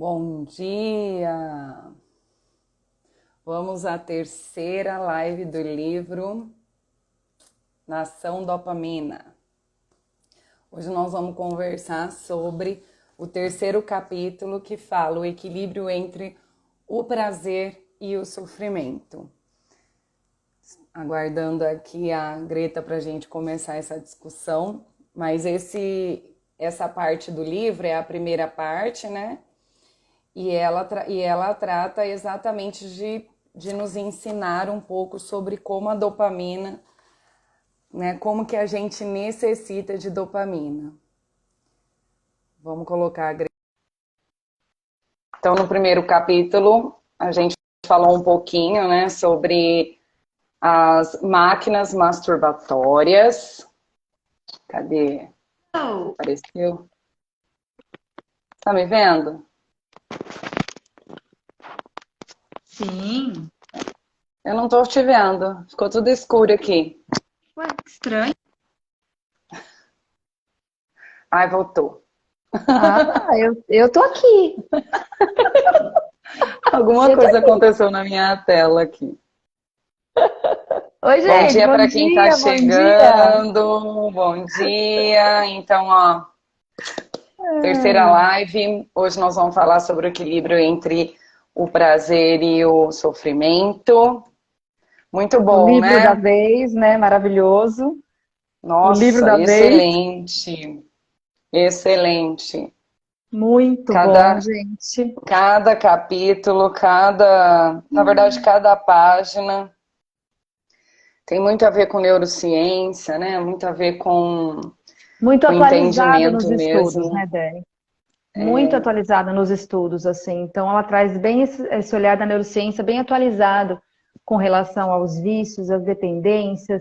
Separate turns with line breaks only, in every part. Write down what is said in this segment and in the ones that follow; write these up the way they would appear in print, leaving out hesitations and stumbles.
Bom dia! Vamos à terceira live do livro Nação Dopamina. Hoje nós vamos conversar sobre o terceiro capítulo que fala o equilíbrio entre o prazer e o sofrimento. Aguardando aqui a Greta para a gente começar essa discussão, mas essa parte do livro é a primeira parte, né? E ela trata exatamente de nos ensinar um pouco sobre como a dopamina, né, como que a gente necessita de dopamina. Vamos colocar a... Então, no primeiro capítulo, a gente falou um pouquinho, né, sobre as máquinas masturbatórias. Cadê?
Oh,
Apareceu? Tá me vendo?
sim.
Eu não tô te vendo. Ficou tudo escuro aqui.
Ué, que estranho.
Ai, voltou.
Ah, eu tô aqui.
Alguma
Eu tô
coisa
aqui.
aconteceu na minha tela aqui.
Oi,
Bom
gente,
dia
bom
para quem está
dia, bom dia.
chegando. Bom dia. Então, ó, terceira
Ah,
live. Hoje nós vamos falar sobre o equilíbrio entre o prazer e o sofrimento. Muito
o
bom,
livro da
né?
vez, né? Maravilhoso. O livro
Nossa,
da vez.
excelente. Excelente.
Muito bom,
Cada,
gente.
cada capítulo, na verdade, cada página tem muito a ver com neurociência, né? Muito a ver
Muito
com
atualizado nos
entendimento
estudos,
mesmo.
né, Dani? Muito atualizado nos estudos, assim. Então, ela traz bem esse olhar da neurociência, bem atualizado com relação aos vícios, às dependências.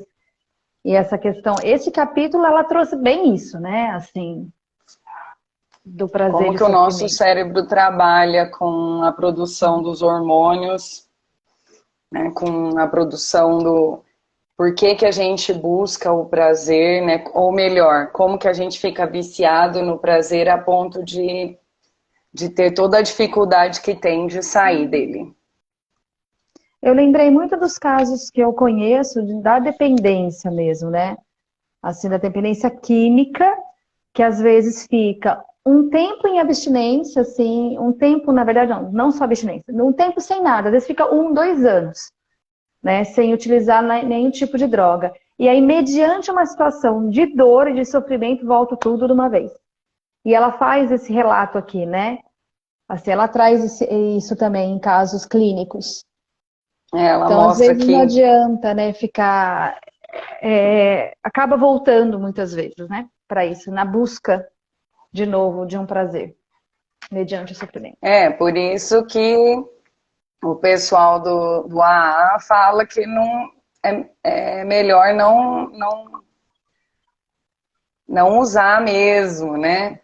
E essa questão, esse capítulo ela trouxe bem isso, né? Assim, do prazer
Como
e
que o nosso
sofrimento.
cérebro trabalha com a produção dos hormônios, né? Com a produção do... Por que que a gente busca o prazer, né? Ou melhor, como que a gente fica viciado no prazer a ponto de ter toda a dificuldade que tem de sair dele.
Eu lembrei muito dos casos que eu conheço da dependência mesmo, né? Assim, da dependência química, que às vezes fica um tempo em abstinência, assim, um tempo, na verdade, não só abstinência, um tempo sem nada, às vezes fica 1, 2 anos, né? Sem utilizar nenhum tipo de droga. E aí, mediante uma situação de dor e de sofrimento, volta tudo de uma vez. E ela faz esse relato aqui, né? Assim, ela traz isso também em casos clínicos.
Ela
Então, às
mostra
vezes não
que
adianta, né, ficar. Acaba voltando muitas vezes, né, para isso, na busca de novo de um prazer, mediante o sofrimento.
por isso que o pessoal do AA fala que não é melhor não usar mesmo, né?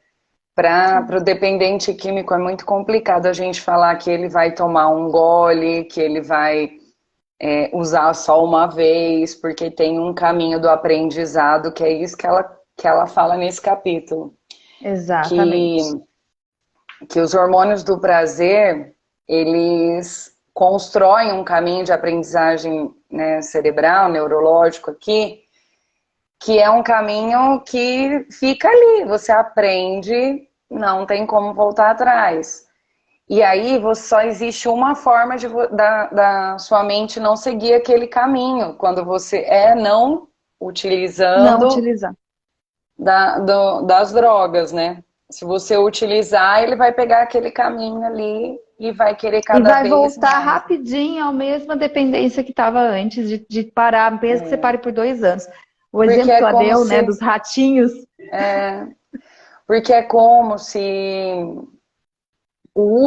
Para o dependente químico é muito complicado a gente falar que ele vai tomar um gole, que ele vai usar só uma vez, porque tem um caminho do aprendizado, que é isso que ela fala nesse capítulo. Que,
Exatamente.
que os hormônios do prazer, eles constroem um caminho de aprendizagem, né, cerebral, neurológico aqui, que é um caminho que fica ali, você aprende, não tem como voltar atrás. E aí só existe uma forma da sua mente não seguir aquele caminho, quando você não
Não
utilizando
utilizar.
das drogas, né? Se você utilizar, ele vai pegar aquele caminho ali e vai querer
E
cada
vai
vez
voltar
mais.
rapidinho à mesma dependência que estava antes de parar, mesmo que você pare por 2 anos. O
Porque
exemplo
é
que ela
como
deu, né,
se,
dos ratinhos.
porque é como se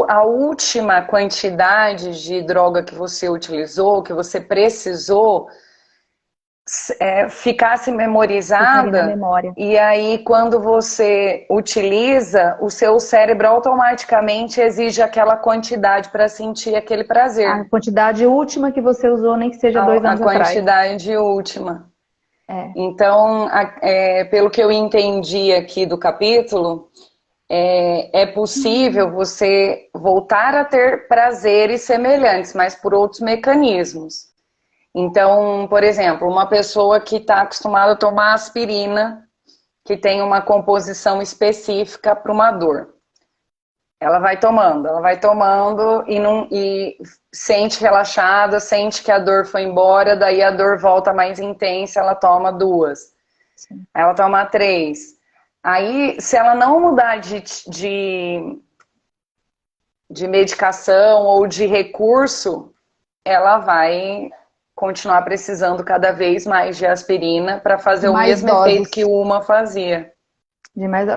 a última quantidade de droga que você utilizou, que você precisou, ficasse
Ficaria na
memorizada,
memória.
e aí quando você utiliza, o seu cérebro automaticamente exige aquela quantidade para sentir aquele
A
prazer,
quantidade última que você usou, nem que seja dois
a
anos atrás.
quantidade última.
É.
Então, pelo que eu entendi aqui do capítulo, é possível você voltar a ter prazeres semelhantes, mas por outros mecanismos. Então, por exemplo, uma pessoa que está acostumada a tomar aspirina, que tem uma composição específica para uma dor. Ela vai tomando e sente relaxada, sente que a dor foi embora, daí a dor volta mais intensa, ela toma 2.
Sim.
Ela toma 3. Aí, se ela não mudar de medicação ou de recurso, ela vai continuar precisando cada vez mais de aspirina para fazer o
Mais
mesmo efeito que
doses.
uma fazia.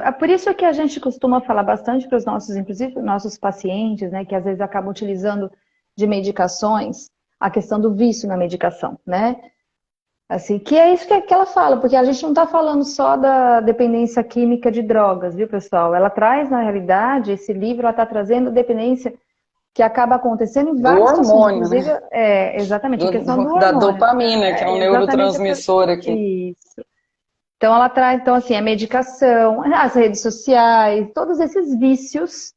É por isso que a gente costuma falar bastante para os nossos, inclusive nossos pacientes, né, que às vezes acabam utilizando de medicações, a questão do vício na medicação, né? Assim, que é isso que ela fala, porque a gente não está falando só da dependência química de drogas, viu, pessoal? Ela traz, na realidade, esse livro, ela está trazendo dependência que acaba acontecendo em
Do
várias situações,
hormônio,
inclusive,
né?
exatamente, a questão do
Da
hormônio.
dopamina, que é um
Exatamente
neurotransmissor aqui.
isso. Então, ela traz, então, assim, a medicação, as redes sociais, todos esses vícios,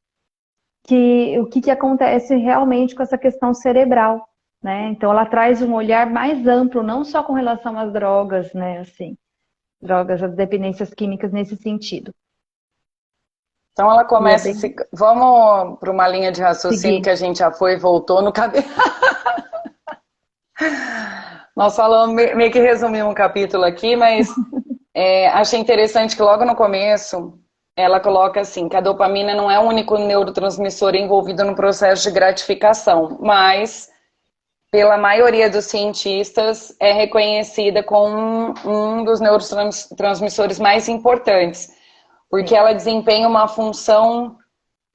o que acontece realmente com essa questão cerebral, né? Então, ela traz um olhar mais amplo, não só com relação às drogas, né? Assim, drogas, as dependências químicas nesse sentido.
Então ela
E é
começa a
bem
se... Vamos para uma linha de raciocínio que
seguir.
a gente já foi e voltou no cabelo. Nós falamos, meio que resumimos um capítulo aqui, mas achei interessante que logo no começo ela coloca assim, que a dopamina não é o único neurotransmissor envolvido no processo de gratificação, mas pela maioria dos cientistas é reconhecida como um dos neurotransmissores mais importantes, porque
Sim.
ela desempenha uma função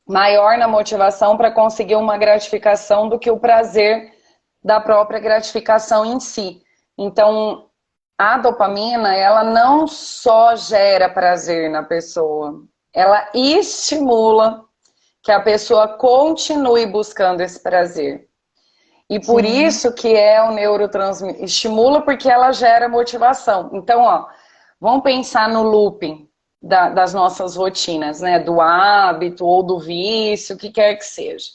maior na motivação para conseguir uma gratificação do que o prazer da própria gratificação em si. Então, a dopamina, ela não só gera prazer na pessoa, ela estimula que a pessoa continue buscando esse prazer. E por
Sim.
isso que é o neurotransmissor, estimula porque ela gera motivação. Então, ó, vamos pensar no looping das nossas rotinas, né? Do hábito ou do vício, o que quer que seja.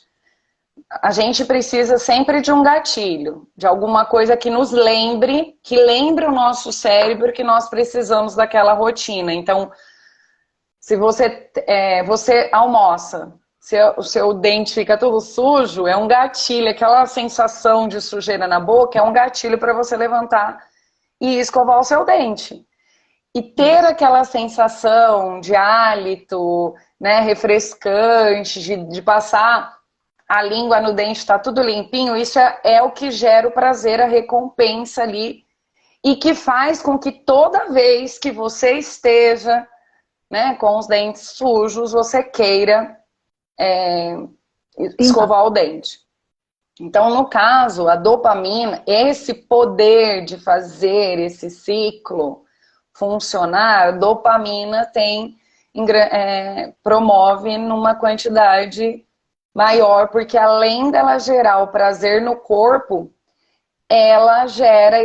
A gente precisa sempre de um gatilho, de alguma coisa que nos lembre, que lembre o nosso cérebro que nós precisamos daquela rotina. Então, se você almoça, se o seu dente fica todo sujo, é um gatilho, aquela sensação de sujeira na boca é um gatilho para você levantar e escovar o seu dente. E ter aquela sensação de hálito, né, refrescante, de passar a língua no dente, está tudo limpinho, isso é o que gera o prazer, a recompensa ali, e que faz com que toda vez que você esteja, né, com os dentes sujos, você queira
Limpar.
escovar o dente. Então, no caso, a dopamina, esse poder de fazer esse ciclo funcionar, a dopamina promove numa quantidade maior, porque além dela gerar o prazer no corpo, ela gera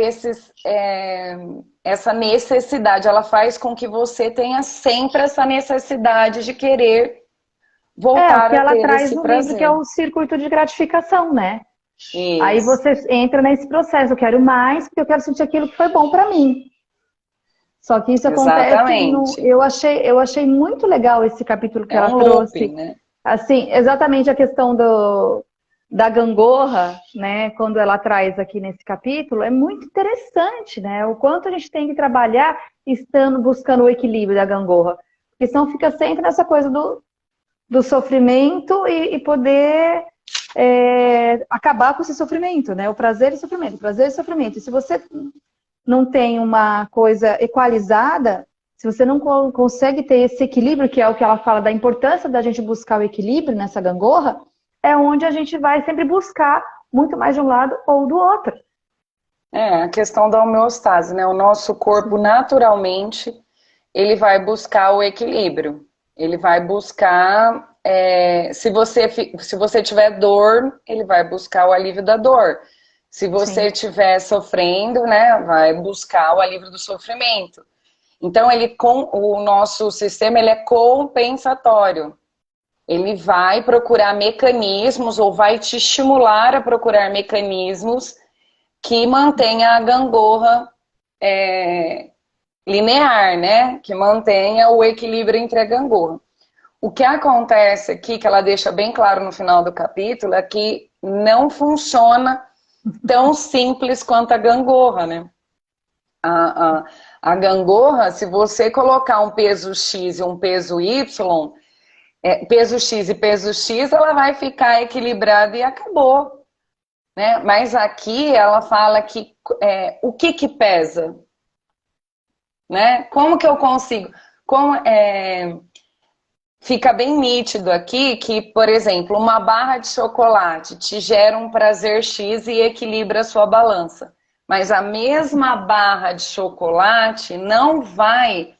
essa necessidade, ela faz com que você tenha sempre essa necessidade de querer
É, o
voltar
que
a
ela
ter
traz
esse
no livro, que é
prazer.
o circuito de gratificação, né? Aí
Isso,
você entra nesse processo, eu quero mais, porque eu quero sentir aquilo que foi bom para mim. Só que isso acontece no.
exatamente.
Eu achei muito legal esse capítulo que
É
ela
um looping,
trouxe.
né?
Assim, exatamente a questão da gangorra, né? Quando ela traz aqui nesse capítulo, é muito interessante, né? O quanto a gente tem que trabalhar estando buscando o equilíbrio da gangorra. Porque senão fica sempre nessa coisa do sofrimento e poder acabar com esse sofrimento, né? O prazer e sofrimento, o prazer e sofrimento. E se você não tem uma coisa equalizada, se você não consegue ter esse equilíbrio, que é o que ela fala da importância da gente buscar o equilíbrio nessa gangorra, é onde a gente vai sempre buscar muito mais de um lado ou do outro.
É, a questão da homeostase, né? O nosso corpo, naturalmente, ele vai buscar o equilíbrio. Ele vai buscar... se você tiver dor, ele vai buscar o alívio da dor. Se você
Sim.
estiver sofrendo, né, vai buscar o alívio do sofrimento. Então, o nosso sistema ele é compensatório. Ele vai procurar mecanismos ou vai te estimular a procurar mecanismos que mantenha a gangorra linear, né? Que mantenha o equilíbrio entre a gangorra. O que acontece aqui, que ela deixa bem claro no final do capítulo, é que não funciona tão simples quanto a gangorra, né? A gangorra, se você colocar um peso X e um peso Y, peso X e peso X, ela vai ficar equilibrada e acabou. Né? Mas aqui ela fala que o que pesa? Né? Como que eu consigo? Fica bem nítido aqui que, por exemplo, uma barra de chocolate te gera um prazer X e equilibra a sua balança. Mas a mesma barra de chocolate não vai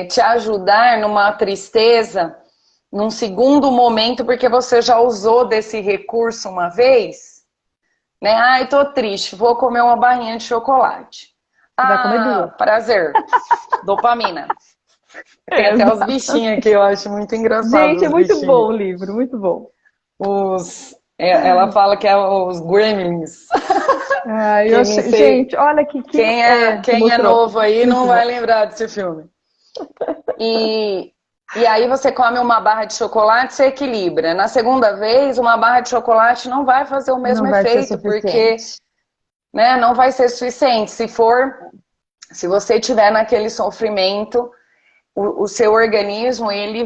te ajudar numa tristeza, num segundo momento, porque você já usou desse recurso uma vez. Né? Ai, tô triste, vou comer uma barrinha de chocolate.
Vai comer duas.
Prazer. Dopamina. Tem até os bichinhos aqui, eu acho muito engraçado.
Gente, é muito bom o livro, muito bom.
Ela fala que é os Gremlins.
Gente, olha que
quem é novo aí não vai lembrar desse filme. E aí você come uma barra de chocolate, você equilibra. Na segunda vez, uma barra de chocolate não vai fazer o mesmo efeito, porque né, não vai ser suficiente. Se você tiver naquele sofrimento, o seu organismo ele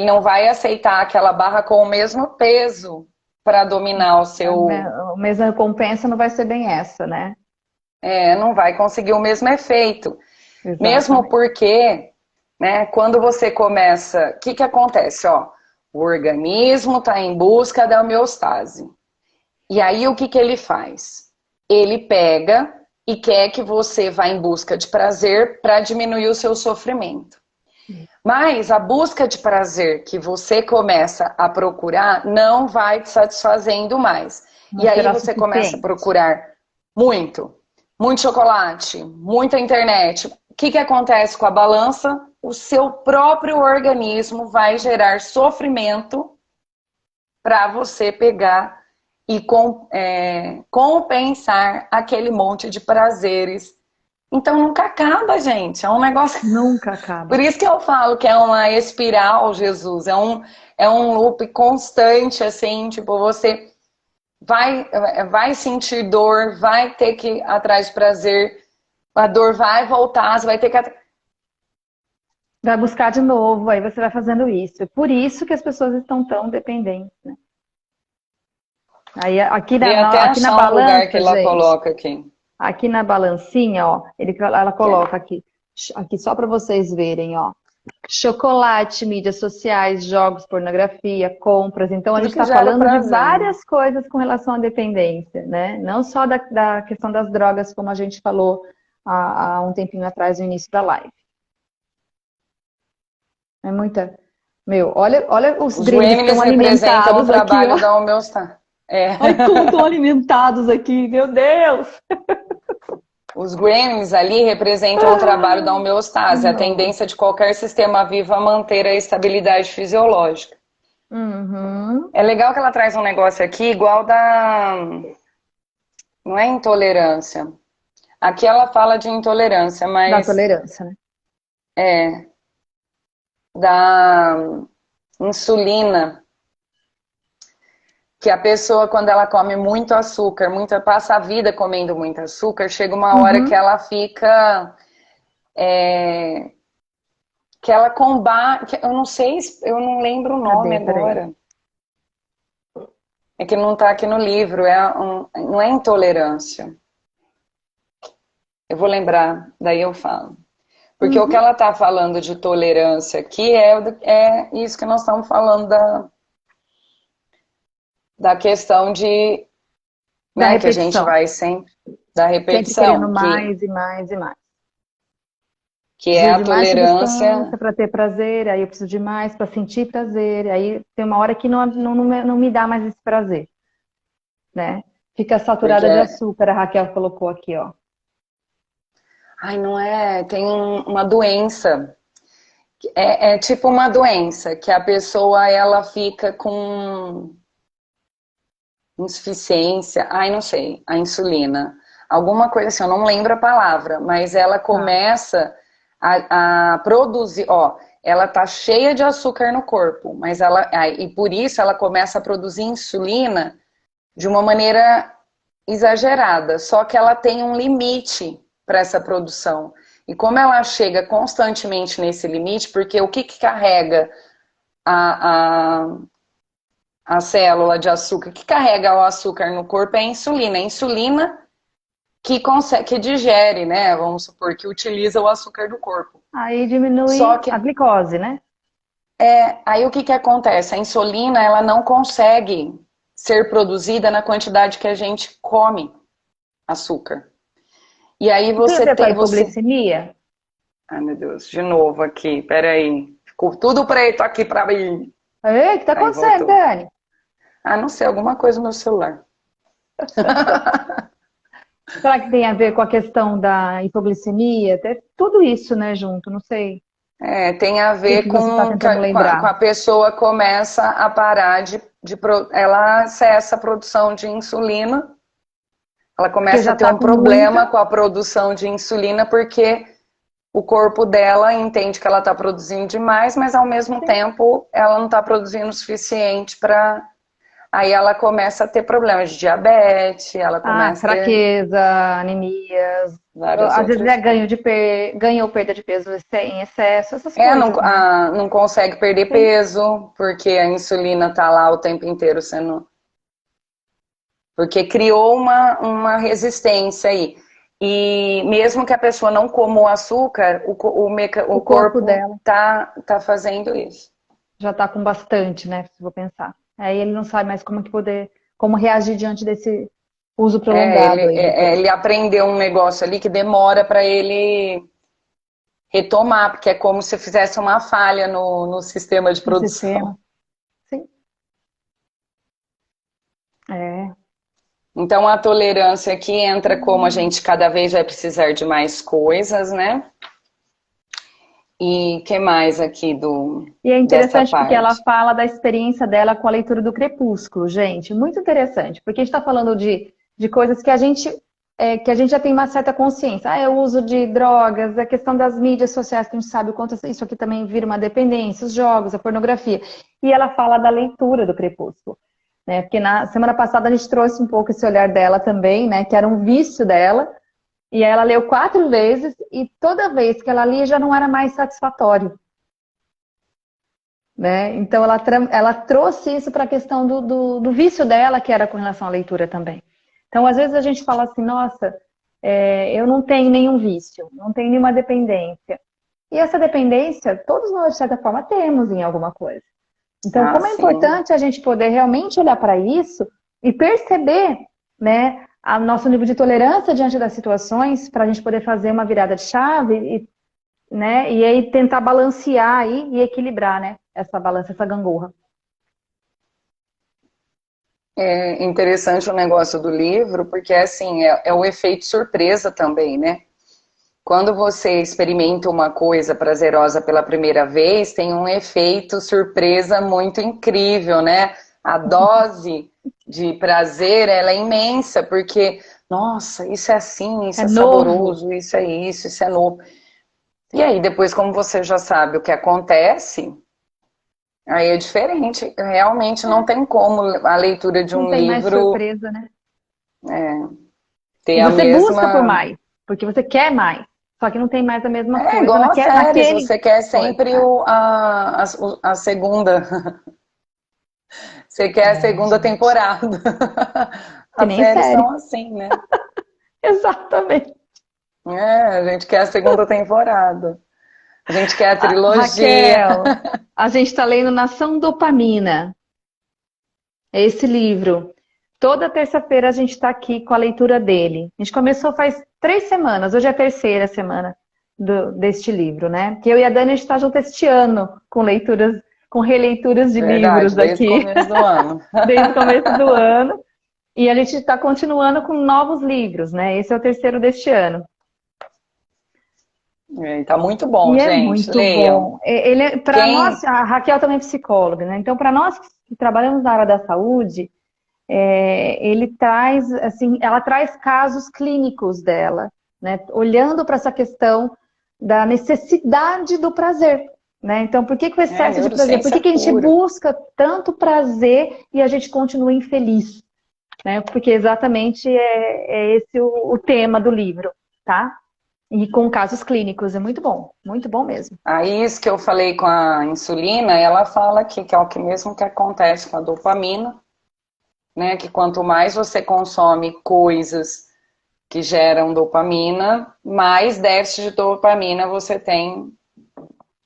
não vai aceitar aquela barra com o mesmo peso para dominar o seu...
A mesma recompensa não vai ser bem essa, né?
Não vai conseguir o mesmo efeito.
Exatamente.
Mesmo porque, né, quando você começa... O que acontece? O organismo está em busca da homeostase. E aí o que ele faz? Ele pega e quer que você vá em busca de prazer para diminuir o seu sofrimento. Mas a busca de prazer que você começa a procurar não vai te satisfazendo mais. E aí você começa a procurar muito chocolate, muita internet. O que acontece com a balança? O seu próprio organismo vai gerar sofrimento para você pegar e compensar aquele monte de prazeres. Então nunca acaba, gente. É um negócio...
Nunca acaba.
Por isso que eu falo que é uma espiral, Jesus. É um loop constante, assim, tipo, você vai sentir dor, vai ter que ir atrás de prazer, a dor vai voltar, você vai ter que...
Vai buscar de novo, aí você vai fazendo isso. É por isso que as pessoas estão tão dependentes, né? Aí aqui na balança,
um lugar que ela coloca aqui.
Aqui na balancinha, ó, ela coloca aqui só para vocês verem, ó. Chocolate, mídias sociais, jogos, pornografia, compras. Então, a gente está falando de várias coisas com relação à dependência, né? Não só da questão das drogas, como a gente falou há um tempinho atrás, no início da live. É muita... olha os Gremlins que estão alimentados
o trabalho da homeostase.
Olha como estão alimentados aqui, meu Deus!
Os Gremlins ali representam o trabalho da homeostase, a tendência de qualquer sistema vivo a manter a estabilidade fisiológica.
Uhum.
É legal que ela traz um negócio aqui igual da... Não é intolerância. Aqui ela fala de intolerância, mas...
Da tolerância, né?
Da insulina. Que a pessoa, quando ela come muito açúcar, passa a vida comendo muito açúcar, chega uma hora que ela fica... que ela combate... Eu não sei, eu não lembro o nome agora. É que não está aqui no livro, não é intolerância. Eu vou lembrar, daí eu falo. Porque o que ela está falando de tolerância aqui é isso que nós estamos falando da questão de... Né, que a gente vai sempre... Da repetição.
Sempre querendo mais e mais e mais.
Que é a tolerância...
para ter prazer, aí eu preciso de mais para sentir prazer, aí tem uma hora que não me dá mais esse prazer, né? Fica saturada de açúcar, a Raquel colocou aqui, ó.
Ai, não é? Tem uma doença. É tipo uma doença que a pessoa ela fica com insuficiência. Ai, não sei. A insulina. Alguma coisa assim, eu não lembro a palavra, mas ela
Tá.
começa a produzir. Ó, ela tá cheia de açúcar no corpo, mas e por isso ela começa a produzir insulina de uma maneira exagerada, só que ela tem um limite para essa produção. E como ela chega constantemente nesse limite, porque o que carrega a, a, a célula de açúcar, o que carrega o açúcar no corpo é a insulina. A insulina que consegue, que digere, né? Vamos supor, que utiliza o açúcar do corpo.
Aí
Só
diminui
que
a glicose, né?
aí o que acontece? A insulina ela não consegue ser produzida na quantidade que a gente come açúcar. E aí
Tem a
você
ver com a
tem, você...
hipoglicemia?
Ai, meu Deus, de novo aqui, peraí. Ficou tudo preto aqui pra mim.
Ei, o que tá
Aí
acontecendo,
voltou.
Dani?
Ah, não sei, alguma coisa no meu celular.
Será que tem a ver com a questão da hipoglicemia? Tem tudo isso, né, junto, não sei.
Tem a
O que
ver
que você está
com que
tentando
com
lembrar?
a pessoa começa a parar ela cessa a produção de insulina, ela
Porque
começa a
já
ter
tá
um
com
problema
muita.
com a produção de insulina porque o corpo dela entende que ela está produzindo demais, mas ao mesmo
Sim.
tempo ela não está produzindo o suficiente para. Aí ela começa a ter problemas de diabetes, ela
Ah,
começa a ter
fraqueza, anemias.
várias
Às vezes
outras
é
coisas.
ganho ou perda de peso em excesso, essas
Não,
coisas, né?
não consegue perder
Sim.
peso, porque a insulina está lá o tempo inteiro sendo. Porque criou uma resistência aí. E mesmo que a pessoa não coma o açúcar, o
O corpo
corpo
dela
tá fazendo isso.
já tá com bastante, né? Se vou pensar. Aí ele não sabe mais como reagir diante desse uso prolongado aí do corpo.
Ele aprendeu um negócio ali que demora para ele retomar, porque é como se fizesse uma falha no sistema de
No
produção.
sistema. Sim. É.
Então a tolerância aqui entra como a gente cada vez vai precisar de mais coisas, né? E que mais aqui
E é
dessa
interessante porque ela
parte?
fala da experiência dela com a leitura do Crepúsculo, gente. Muito interessante, porque a gente está falando de coisas que a gente já tem uma certa consciência. Ah, é o uso de drogas, a questão das mídias sociais, que a gente sabe o quanto isso aqui também vira uma dependência, os jogos, a pornografia. E ela fala da leitura do Crepúsculo, né? Porque na semana passada a gente trouxe um pouco esse olhar dela também, né? Que era um vício dela. E ela leu 4 vezes e toda vez que ela lia já não era mais satisfatório, né? Então ela trouxe isso para a questão do vício dela, que era com relação à leitura também. Então, às vezes a gente fala assim, nossa, eu não tenho nenhum vício, não tenho nenhuma dependência. E essa dependência, todos nós, de certa forma, temos em alguma coisa. Então,
Ah,
como é
sim.
importante a gente poder realmente olhar para isso e perceber, né, o nosso nível de tolerância diante das situações, para a gente poder fazer uma virada de chave né? E aí tentar balancear aí e equilibrar, né? Essa balança, essa gangorra.
É interessante o negócio do livro, porque assim, é o efeito surpresa também, né? Quando você experimenta uma coisa prazerosa pela primeira vez, tem um efeito surpresa muito incrível, né? A dose de prazer, ela é imensa, porque, nossa, isso é assim,
É
isso é
novo.
saboroso, isso é novo. E
Sim.
aí, depois, como você já sabe o que acontece, aí é diferente. Realmente não
É,
tem como a leitura de
não
um
tem mais
livro
surpresa, né?
ter
E
a
você busca por
mesma.
mais, porque você quer mais. Só que não tem mais a mesma
É
coisa
igual as séries,
naquele
você quer
coisa.
sempre a segunda. Você quer a
É,
segunda
gente.
temporada.
Que
As
nem
séries são
série.
assim, né?
Exatamente.
A gente quer a segunda temporada. A gente quer a trilogia.
Raquel, a gente está lendo Nação Dopamina. É esse livro. Toda terça-feira a gente está aqui com a leitura dele. A gente começou faz 3 semanas, hoje é a terceira semana deste livro, né? Que eu e a Dani a gente está junto este ano com leituras, com releituras de
Verdade,
livros
desde o
aqui,
começo do ano.
desde o começo do ano. E a gente está continuando com novos livros, né? Esse é o terceiro deste ano.
Tá muito bom,
E é
gente.
muito
Leiam.
bom. Ele, para
Quem...
nós, a Raquel também é psicóloga, né? Então, para nós que trabalhamos na área da saúde, ele traz, assim, ela traz casos clínicos dela, né? Olhando para essa questão da necessidade do prazer, né? Então, por que que o excesso de prazer? Por
Neurociência
que que a gente
pura.
busca tanto prazer e a gente continua infeliz, né? Porque exatamente é esse o tema do livro, tá? E com casos clínicos, é muito bom mesmo.
Aí, isso que eu falei com a insulina, ela fala aqui que é o que mesmo que acontece com a dopamina, né? Que quanto mais você consome coisas que geram dopamina, mais déficit de dopamina você tem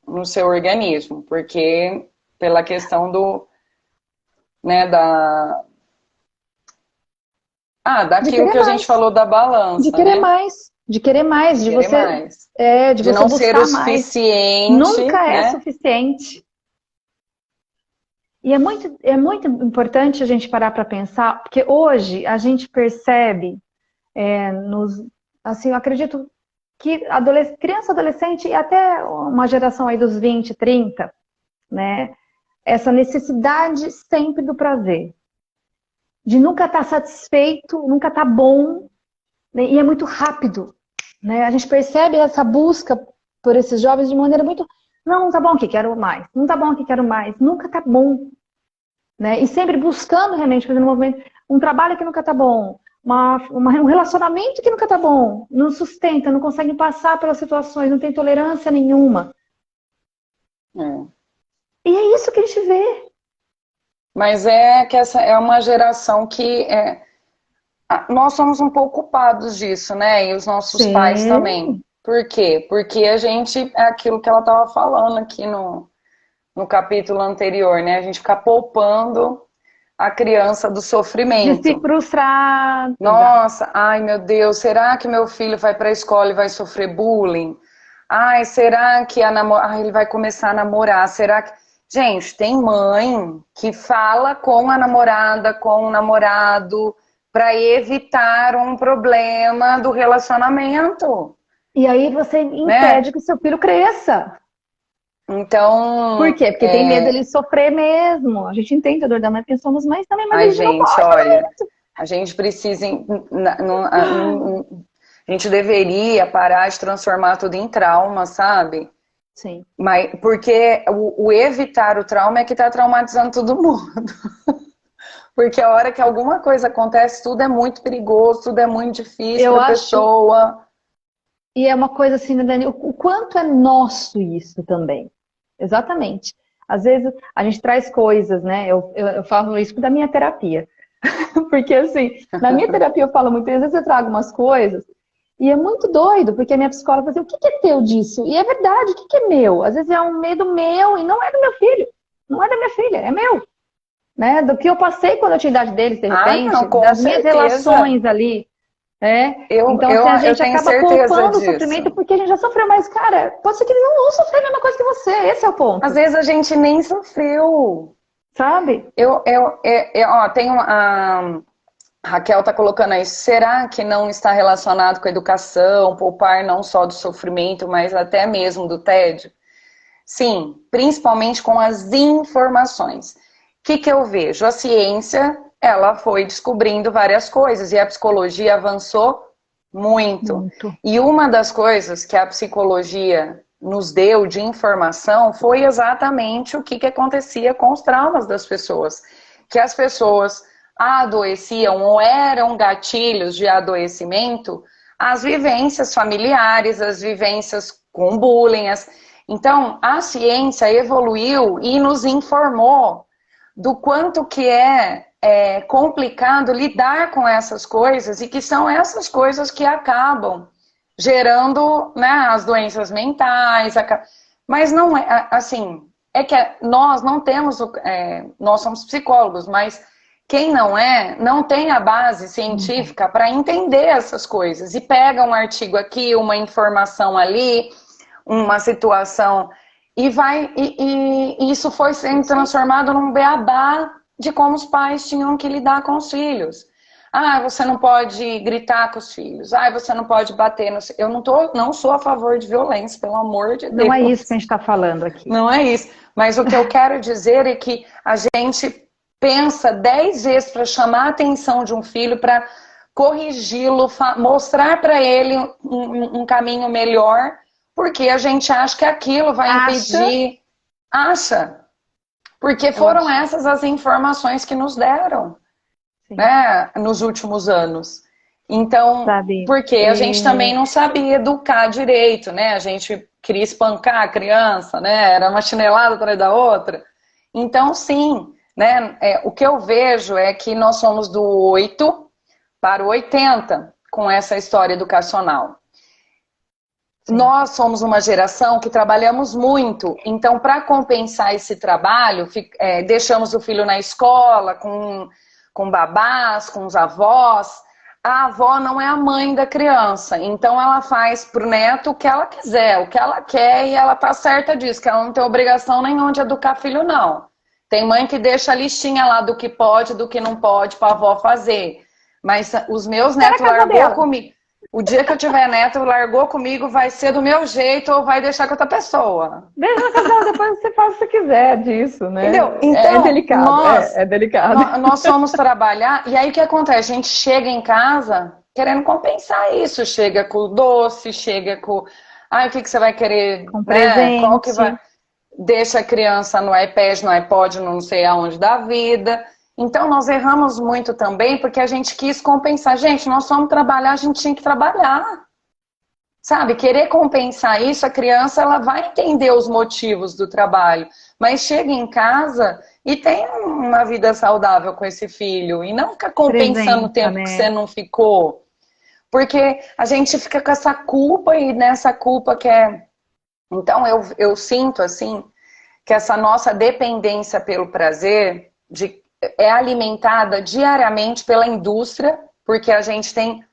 no seu organismo, porque pela questão do, né,
De
daquilo
querer
que a gente
mais,
falou da
de
balança,
querer
né?
mais, de querer mais,
De querer mais.
de
De
você
não ser o
buscar mais.
suficiente,
Nunca é
né?
suficiente. E é muito importante a gente parar para pensar, porque hoje a gente percebe, nos, assim, eu acredito que criança, adolescente e até uma geração aí dos 20, 30, né? Essa necessidade sempre do prazer, de nunca estar satisfeito, nunca estar bom, né? E é muito rápido, né? A gente percebe essa busca por esses jovens de maneira muito. Não, não tá bom aqui, quero mais. Não tá bom aqui, quero mais. Nunca tá bom, né? E sempre buscando realmente, fazendo um movimento, um trabalho que nunca tá bom, um relacionamento que nunca tá bom, não sustenta, não consegue passar pelas situações, não tem tolerância nenhuma.
É.
E é isso que a gente vê.
Mas é que essa é uma geração que nós somos um pouco culpados disso, né? E os nossos pais também.
Sim.
Por quê? Porque a gente, é aquilo que ela estava falando aqui no capítulo anterior, né? A gente fica poupando a criança do
De se
sofrimento.
frustrar. Exato.
Nossa, ai meu Deus, será que meu filho vai para a escola e vai sofrer bullying? Ai, será que ele vai começar a namorar? Será que. Gente, tem mãe que fala com a namorada, com o namorado, para evitar um problema do relacionamento,
E aí você
né?
impede que o seu filho cresça. Por
Então,
quê? Porque tem medo dele sofrer mesmo. A gente entende a dor da mãe porque somos mães também, mas a
ai,
gente não
gente,
pode fazer
olha,
isso.
a gente precisa. A gente deveria parar de transformar tudo em trauma, sabe?
Sim.
Mas porque o evitar o trauma é que tá traumatizando todo mundo. Porque a hora que alguma coisa acontece, tudo é muito perigoso, tudo é muito difícil
Eu
para a
acho,
pessoa.
e é uma coisa assim, né, Dani, o quanto é nosso isso também. Exatamente. Às vezes a gente traz coisas, né? Eu falo isso da minha terapia. Porque assim, na minha terapia eu falo muito, às vezes eu trago umas coisas, e é muito doido, porque a minha psicóloga fala assim, o que que é teu disso? E é verdade, o que que é meu? Às vezes é um medo meu e não é do meu filho, não é da minha filha, é meu. Né? Do que eu passei quando eu tinha idade deles, de
Ah,
repente,
não, com
das minhas
certeza.
relações ali. Né?
Eu,
Então, assim,
eu,
a
eu
gente
tenho
acaba
certeza
poupando o sofrimento
disso.
porque a gente já sofreu, mas, cara, pode ser que eles não vão sofrer a mesma coisa que você, esse é o
Às
ponto,
vezes a gente nem sofreu.
sabe?
Ó, tem uma, a Raquel tá colocando aí, será que não está relacionado com a educação, poupar não só do sofrimento, mas até mesmo do tédio? Sim, principalmente com as informações. O que eu vejo? A ciência, ela foi descobrindo várias coisas e a psicologia avançou muito.
Muito.
E uma das coisas que a psicologia nos deu de informação foi exatamente o que acontecia com os traumas das pessoas. Que as pessoas adoeciam ou eram gatilhos de adoecimento, as vivências familiares, as vivências com bullying, então, a ciência evoluiu e nos informou do quanto que é complicado lidar com essas coisas e que são essas coisas que acabam gerando, né, as doenças mentais. Mas não é assim, é que nós não temos, nós somos psicólogos, mas quem não tem a base
Não.
científica para entender essas coisas e pega um artigo aqui, uma informação ali, uma situação e isso foi sendo
Sim.
transformado num beabá de como os pais tinham que lidar com os filhos. Ah, você não pode gritar com os filhos. Ah, você não pode bater. Eu não sou a favor de violência, pelo amor de
Não é isso que a
Deus.
gente está falando aqui.
Não é isso. Mas o que eu quero dizer é que a gente pensa 10 vezes para chamar a atenção de um filho, para corrigi-lo, mostrar para ele um caminho melhor, porque a gente acha que aquilo vai
Acha?
impedir. Acha. Porque
Eu
foram
acho.
essas as informações que nos deram,
Sim.
né, nos últimos anos. Então,
Sabe?
porque a gente também não sabia educar direito, né? A gente queria espancar a criança, né? Era uma chinelada atrás da outra. Então, sim, né? O que eu vejo é que nós somos do 8 para o 80 com essa história educacional.
Sim.
Nós somos uma geração que trabalhamos muito, então, para compensar esse trabalho, deixamos o filho na escola, com babás, com os avós. A avó não é a mãe da criança, então ela faz pro neto o que ela quiser, o que ela quer, e ela tá certa disso, que ela não tem obrigação nenhuma de educar filho, não. Tem mãe que deixa a listinha lá do que pode, do que não pode pra avó fazer. Mas os meus
Tá na
netos
casa
largou
dela.
comigo. O dia que eu tiver neto, largou comigo, vai ser do meu jeito ou vai deixar com outra pessoa.
Deixa na casa dela, depois você faz o que você quiser disso, né?
Entendeu?
É
Então,
delicado, é delicado.
nós fomos trabalhar, e aí o que acontece? A gente chega em casa querendo compensar isso. Chega com doce, chega com. Ah, o que você vai querer,
Com
né? Qual que vai.
presente.
Deixa a criança no iPad, no iPod, não sei aonde da vida. Então, nós erramos muito também porque a gente quis compensar. Gente, nós fomos trabalhar, a gente tinha que trabalhar. Sabe, querer compensar isso, a criança ela vai entender os motivos do trabalho, mas chega em casa e tem uma vida saudável com esse filho e não fica compensando o
Presença,
tempo que você
né?
não ficou, porque a gente fica com essa culpa e nessa culpa que é. Então eu sinto assim que essa nossa dependência pelo prazer é alimentada diariamente pela indústria, porque a gente tem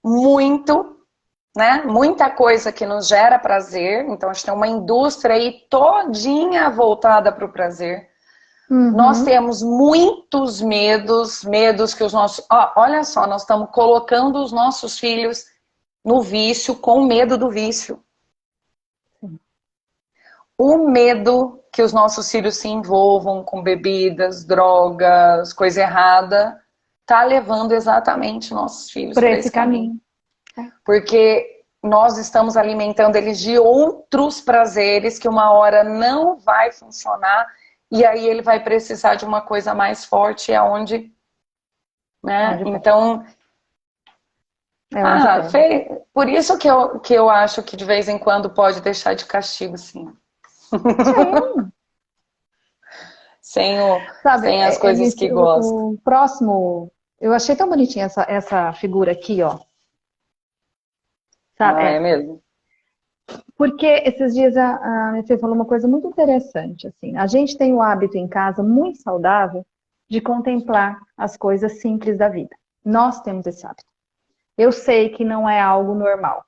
muito, né? Muita coisa que nos gera prazer, então a gente tem uma indústria aí todinha voltada para o prazer. Nós
Uhum.
temos muitos medos que os nossos. Olha só, nós estamos colocando os nossos filhos no vício com medo do vício. O medo que os nossos filhos se envolvam com bebidas, drogas, coisa errada, tá levando exatamente nossos filhos
Por
para
esse
esse caminho.
caminho.
Porque nós estamos alimentando eles de outros prazeres que uma hora não vai funcionar e aí ele vai precisar de uma coisa mais forte, é onde, né?
Onde pega.
Então,
É onde pega.
por isso que eu acho que de vez em quando pode deixar de castigo, sim.
Sim.
Sem,
Sabe,
sem as coisas que gosta.
o próximo. Eu achei tão bonitinha essa figura aqui, ó. Sabe?
Ah, é mesmo?
Porque esses dias a minha filha falou uma coisa muito interessante, assim. A gente tem o hábito em casa muito saudável de contemplar as coisas simples da vida. Nós temos esse hábito. Eu sei que não é algo normal.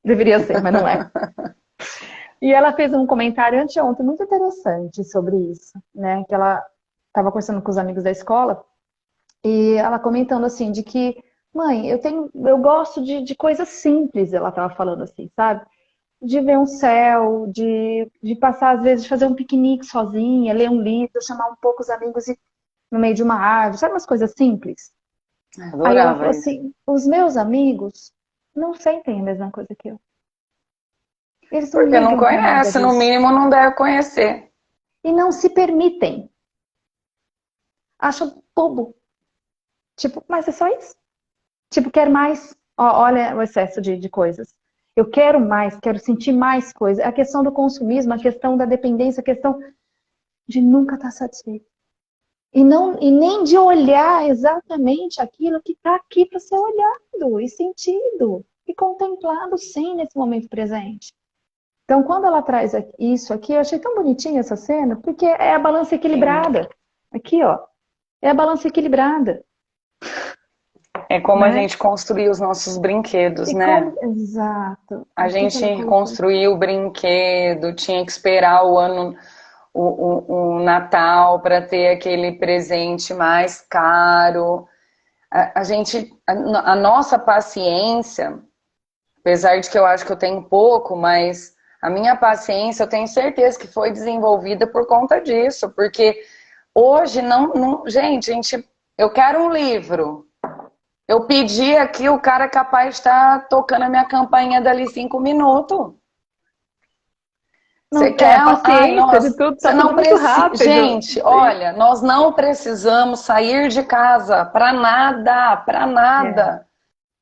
Deveria ser, mas não é. E ela fez um comentário anteontem muito interessante sobre isso, né? Que ela estava conversando com os amigos da escola e ela comentando assim de que, mãe, eu gosto de coisas simples, ela estava falando assim, sabe? De ver um céu, de passar às vezes de fazer um piquenique sozinha, ler um livro, chamar um pouco os amigos e no meio de uma árvore, sabe umas coisas simples? Aí ela
Adorava
falou
isso.
assim, os meus amigos não sentem a mesma coisa que eu. Eles não
Porque não
ligam para nada
conhece, no
disso.
mínimo não deve conhecer.
E não se permitem. Acham bobo. Tipo, mas é só isso? Tipo, quer mais. Olha o excesso de coisas. Eu quero mais, quero sentir mais coisas. A questão do consumismo, a questão da dependência, a questão de nunca estar satisfeito. E nem de olhar exatamente aquilo que está aqui para ser olhado e sentido e contemplado, sim, nesse momento presente. Então, quando ela traz isso aqui, eu achei tão bonitinha essa cena, porque é a balança equilibrada. Aqui, ó. É a balança equilibrada,
É como a
né?
gente construir os nossos brinquedos,
E
né?
como... Exato.
A
O que que ela
gente
colocou?
construiu o brinquedo, tinha que esperar o ano, o Natal para ter aquele presente mais caro. a nossa paciência, apesar de que eu acho que eu tenho pouco, mas a minha paciência eu tenho certeza que foi desenvolvida por conta disso, porque hoje gente, eu quero um livro. Eu pedi aqui, o cara é capaz de estar tocando a minha campainha dali 5 minutos. Você
Não,
quer? Ai,
paciência de
nossa,
tudo,
você
tá tudo
não
muito
precisa.
rápido.
Gente, olha, nós não precisamos sair de casa para nada, para
É.
nada.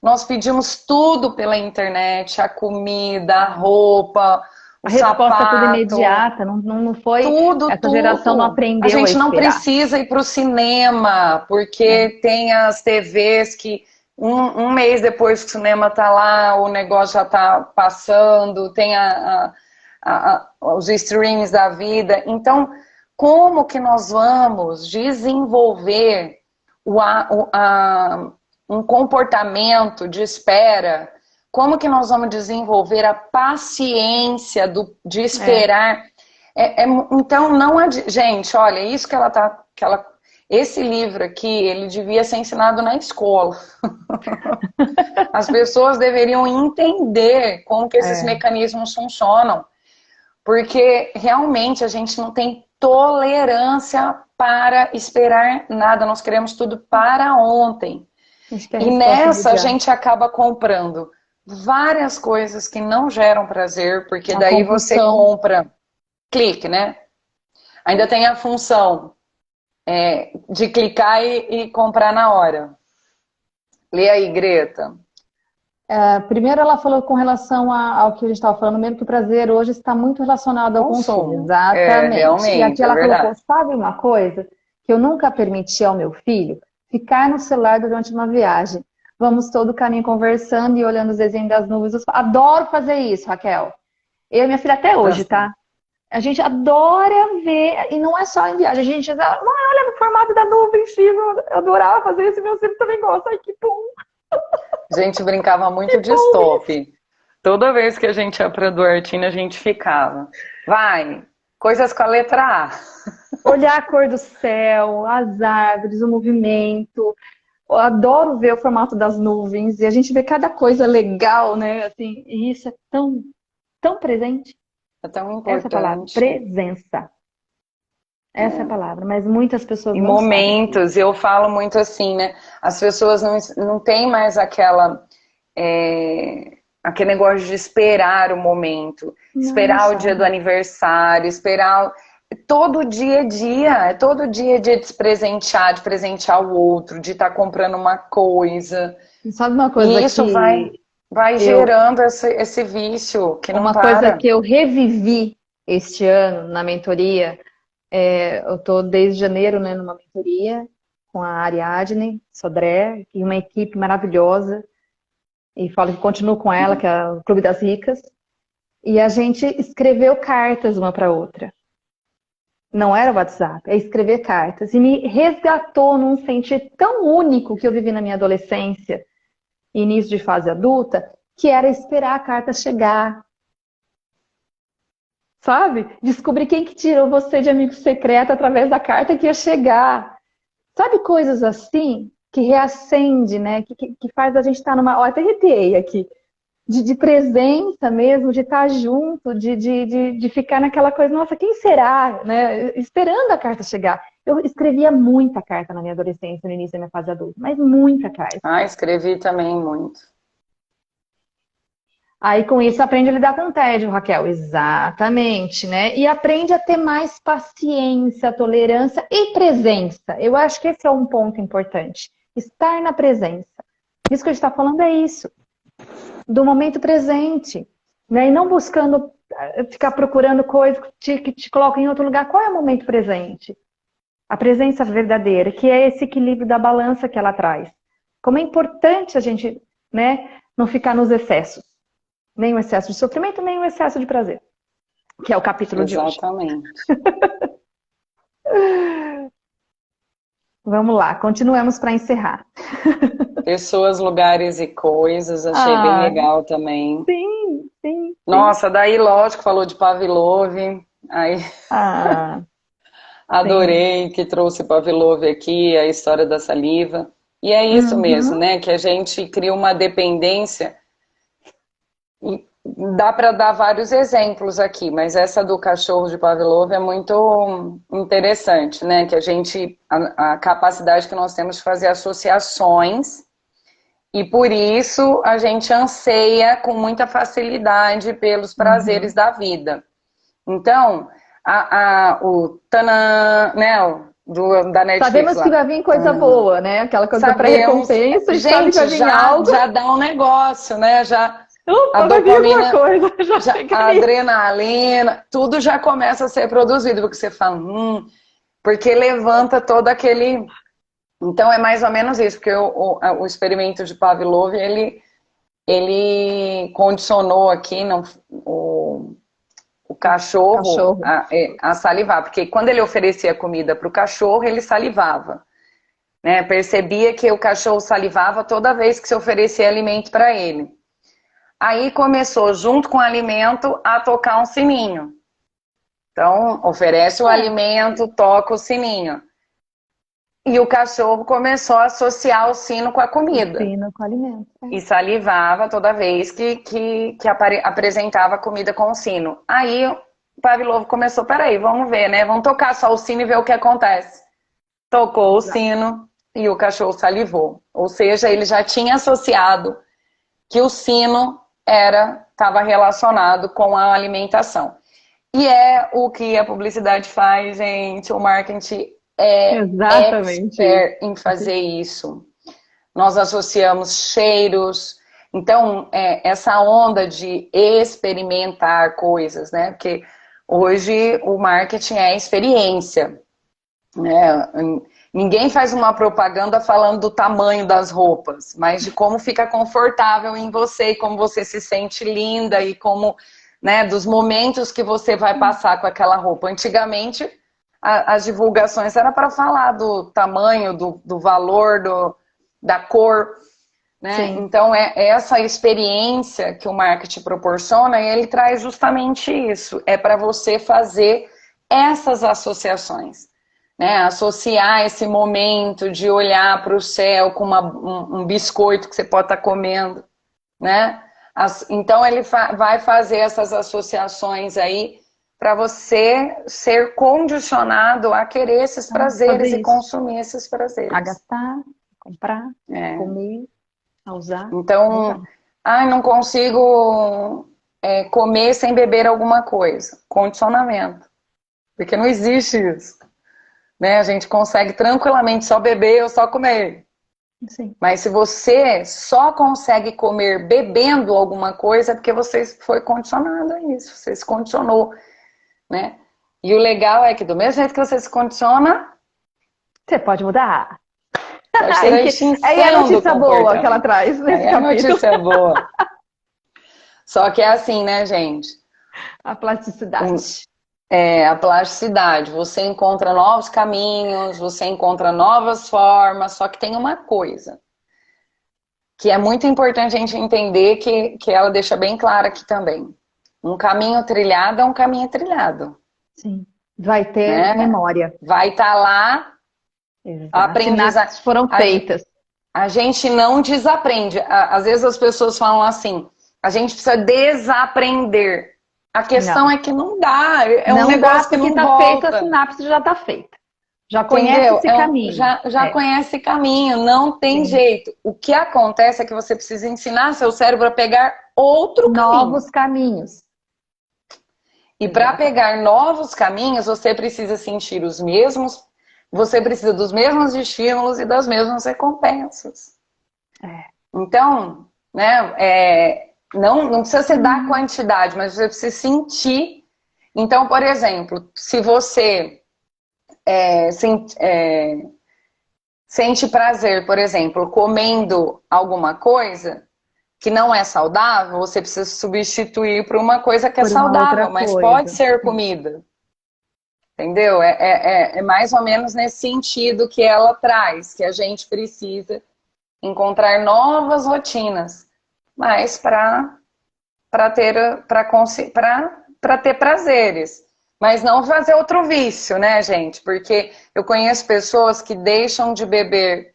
Nós pedimos tudo pela internet, a comida, a roupa, o
A resposta é tudo
sapato,
imediata, não foi.
tudo,
Essa geração não
tudo. A
aprendeu a
gente não
esperar.
precisa ir para o cinema,
É.
porque tem as TVs que um mês depois que o cinema tá lá, o negócio já tá passando, tem os streams da vida. Então, como que nós vamos desenvolver o, a- o- a- um comportamento de espera? Como que nós vamos desenvolver a paciência de
É.
esperar? Então, gente, olha, isso que ela tá. Esse livro aqui, ele devia ser ensinado na escola. As pessoas deveriam entender como que esses
É.
mecanismos funcionam, porque realmente a gente não tem tolerância para esperar nada, nós queremos tudo para ontem.
A gente quer
E
resposta
nessa a
imediata.
gente acaba comprando várias coisas que não geram prazer, porque
A
daí você
compulsão.
compra, clique, né? Ainda tem a função de clicar e comprar na hora. Lê aí, Greta.
Primeiro, ela falou com relação ao que a gente estava falando mesmo, que o prazer hoje está muito relacionado ao consumo.
Consumo. É,
Exatamente. E aqui
realmente, é
ela colocou,
verdade.
sabe uma coisa que eu nunca permiti ao meu filho? Ficar no celular durante uma viagem. Vamos todo o caminho conversando e olhando os desenhos das nuvens. Eu adoro fazer isso, Raquel. Eu e minha filha até
Tá
hoje,
certo.
tá? A gente adora ver, e não é só em viagem, a gente olha no formato da nuvem em cima, eu adorava fazer isso, e meu filho também gosta. Ai, que bom,
A gente brincava muito
que
de
bom isso.
stop. Toda vez que a gente ia pra Duartina, a gente ficava. Vai, coisas com a letra A.
Olhar a cor do céu, as árvores, o movimento. Eu adoro ver o formato das nuvens e a gente vê cada coisa legal, né? Assim, e isso é tão, tão presente.
É tão
Essa é a palavra,
importante.
presença. Essa é a palavra, mas muitas pessoas
Em
não sabem disso.
momentos, eu falo muito assim, né? As pessoas não têm mais aquele negócio de esperar o momento,
Não
esperar o dia do
sabe.
aniversário, esperar. Todo dia é dia, é todo dia é dia de se presentear, de presentear o outro, de estar comprando uma coisa.
Sabe uma coisa
E isso vai,
que
vai
eu,
gerando esse vício que não
uma coisa que
para.
eu revivi este ano na mentoria, eu estou desde janeiro, né, numa mentoria com a Ariadne Sodré, e uma equipe maravilhosa, e falo que continuo com ela, que é o Clube das Ricas, e a gente escreveu cartas uma para outra. Não era WhatsApp, é escrever cartas. E me resgatou num sentir tão único que eu vivi na minha adolescência e início de fase adulta, que era esperar a carta chegar. Sabe? Descobrir quem que tirou você de amigo secreto através da carta que ia chegar. Sabe coisas assim que reacende, né? Que faz a gente estar numa. Ó, até arrepiei aqui. De presença mesmo, de estar junto, de ficar naquela coisa, nossa, quem será? Né? Esperando a carta chegar. Eu escrevia muita carta na minha adolescência, no início da minha fase adulta, mas muita carta.
Ah, escrevi também muito.
Aí com isso aprende a lidar com o tédio, Raquel. Exatamente, né? E aprende a ter mais paciência, tolerância e presença. Eu acho que esse é um ponto importante. Estar na presença. Isso que a gente está falando é isso, do momento presente, né? E não buscando ficar procurando coisas que te colocam em outro lugar. Qual é o momento presente? A presença verdadeira, que é esse equilíbrio da balança que ela traz. Como é importante a gente, né, não ficar nos excessos. Nem o excesso de sofrimento, nem o excesso de prazer. Que é o capítulo de hoje.
Exatamente.
Vamos lá, continuemos para encerrar.
Pessoas, lugares e coisas, achei bem
Ah,
legal também.
sim, sim, sim.
Nossa, daí lógico, falou de Pavlov, aí
Ah, sim.
adorei que trouxe Pavlov aqui, a história da saliva. E é isso mesmo,
Uhum.
né? Que a gente cria uma dependência. E dá para dar vários exemplos aqui, mas essa do cachorro de Pavlov é muito interessante, né? Que a capacidade que nós temos de fazer associações e por isso a gente anseia com muita facilidade pelos prazeres
Uhum.
da vida. Então, o tanã, né? Da Netflix
Sabemos que
lá.
vai vir coisa
Tan.
boa, né? Aquela coisa da
Sabemos,
pré-recompensa, a gente sabe que vai
gente,
vir
já,
algo.
já dá um negócio, né? Já a
Opa, vai vir alguma
dopamina,
coisa, já
já,
chega
a
ali.
adrenalina, tudo já começa a ser produzido, porque você fala, porque levanta todo aquele. Então é mais ou menos isso, porque o experimento de Pavlov, ele condicionou aqui o cachorro
Cachorro.
a salivar, porque quando ele oferecia comida para o cachorro, ele salivava. Né? Percebia que o cachorro salivava toda vez que se oferecia alimento para ele. Aí começou, junto com o alimento, a tocar um sininho. Então, oferece o
É,
alimento, toca o sininho. E o cachorro começou a associar o sino com a comida.
ensino com alimento.
E salivava toda vez que apresentava a comida com o sino. Aí o Pavlov começou, peraí, vamos ver, né? Vamos tocar só o sino e ver o que acontece. Tocou o
Exato.
sino e o cachorro salivou. Ou seja, ele já tinha associado que o sino estava relacionado com a alimentação. E é o que a publicidade faz, gente. O marketing é
Exatamente isso.
expert em fazer isso. Nós associamos cheiros. Então, essa onda de experimentar coisas, né? Porque hoje o marketing é experiência, né? Ninguém faz uma propaganda falando do tamanho das roupas, mas de como fica confortável em você, e como você se sente linda e como, né, dos momentos que você vai passar com aquela roupa. Antigamente, as divulgações era para falar do tamanho, do valor, da cor, né?
Sim.
Então, essa experiência que o marketing proporciona, ele traz justamente isso. É para você fazer essas associações. Né, associar esse momento de olhar para o céu com um biscoito que você pode estar comendo, né? Então ele vai fazer essas associações aí para você ser condicionado a querer esses
Ah, fazer
prazeres e
isso.
consumir esses
A
prazeres.
gastar, comprar,
É.
comer, a usar.
Então,
Exato.
não consigo comer sem beber alguma coisa. Condicionamento. Porque não existe isso. Né? A gente consegue tranquilamente só beber ou só comer.
Sim.
Mas se você só consegue comer bebendo alguma coisa, é porque você foi condicionado a isso, você se condicionou, né? E o legal é que do mesmo jeito que você se condiciona,
Você pode mudar.
pode ter a
Aí é a
extinção do
notícia boa que ela
comportamento.
traz
Aí
nesse
é
capítulo.
notícia boa. Só que é assim, né, gente?
A plasticidade.
A plasticidade. Você encontra novos caminhos, você encontra novas formas, só que tem uma coisa que é muito importante a gente entender que ela deixa bem clara aqui também. Um caminho trilhado é um caminho trilhado,
Sim. Vai ter
né?
memória.
Vai estar lá a
Exato.
aprendizagem.
Sinapses foram
A,
feitas.
a gente não desaprende. Às vezes as pessoas falam assim, a gente precisa desaprender. A questão
Não.
é que não dá, é um
Não dá
negócio que
porque
não
está feita, a
volta.
sinapse já está feita. Já conhece
Entendeu?
esse caminho.
Já
É.
conhece caminho, não tem
Sim.
jeito. O que acontece é que você precisa ensinar seu cérebro a pegar outro caminho.
Novos caminhos.
E para
Exatamente.
pegar novos caminhos, você precisa sentir os mesmos, você precisa dos mesmos estímulos e das mesmas recompensas.
É.
Então, né, não precisa ser da quantidade, mas você precisa sentir. Então, por exemplo, se você sente prazer, por exemplo, comendo alguma coisa que não é saudável, você precisa substituir por uma coisa que é
Por uma outra
saudável, mas pode
coisa.
ser
Sim.
comida. Entendeu? É mais ou menos nesse sentido que ela traz, que a gente precisa encontrar novas rotinas, mas para ter prazeres. Mas não fazer outro vício, né, gente? Porque eu conheço pessoas que deixam de beber